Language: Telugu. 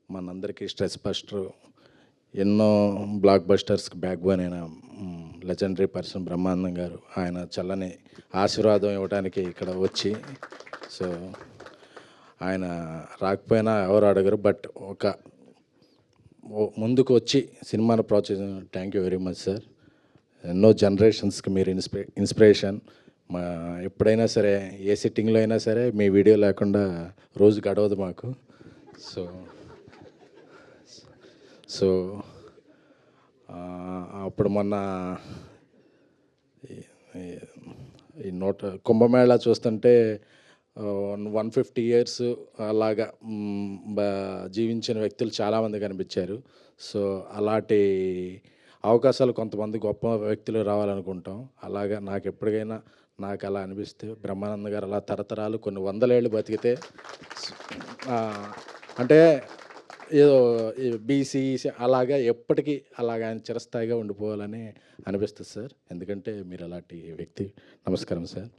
మనందరికీ స్ట్రెస్ బస్టర్, ఎన్నో బ్లాక్ బస్టర్స్కి బ్యాక్ బోన్ అయిన లెజెండరీ పర్సన్ బ్రహ్మానందం గారు, ఆయన చల్లని ఆశీర్వాదం ఇవ్వడానికి ఇక్కడ వచ్చి, సో ఆయన రాకపోయినా ఎవరు అడగరు, బట్ ముందుకు వచ్చి సినిమాను ప్రోత్సహించిన thank you very much sir. ఎన్నో జనరేషన్స్కి మీరు ఇన్స్పిరేషన్. మా ఎప్పుడైనా సరే ఏ సిట్టింగ్లో అయినా సరే మీ వీడియో లేకుండా రోజు గడవదు మాకు. సో సో అప్పుడు మొన్న ఈ కుంభమేళా చూస్తుంటే 150 years అలాగా జీవించిన వ్యక్తులు చాలామంది కనిపించారు. సో అలాంటి అవకాశాలు కొంతమంది గొప్ప వ్యక్తులు రావాలనుకుంటాం. అలాగా నాకు ఎప్పటికైనా నాకు అలా అనిపిస్తే బ్రహ్మానంద గారు అలా తరతరాలు కొన్ని వందలేళ్ళు బతికితే, అంటే ఏదో బీసీ అలాగా ఎప్పటికీ అలాగా ఆయన చిరస్థాయిగా ఉండిపోవాలని అనిపిస్తుంది సార్. ఎందుకంటే మీరు అలాంటి వ్యక్తి. నమస్కారం సార్.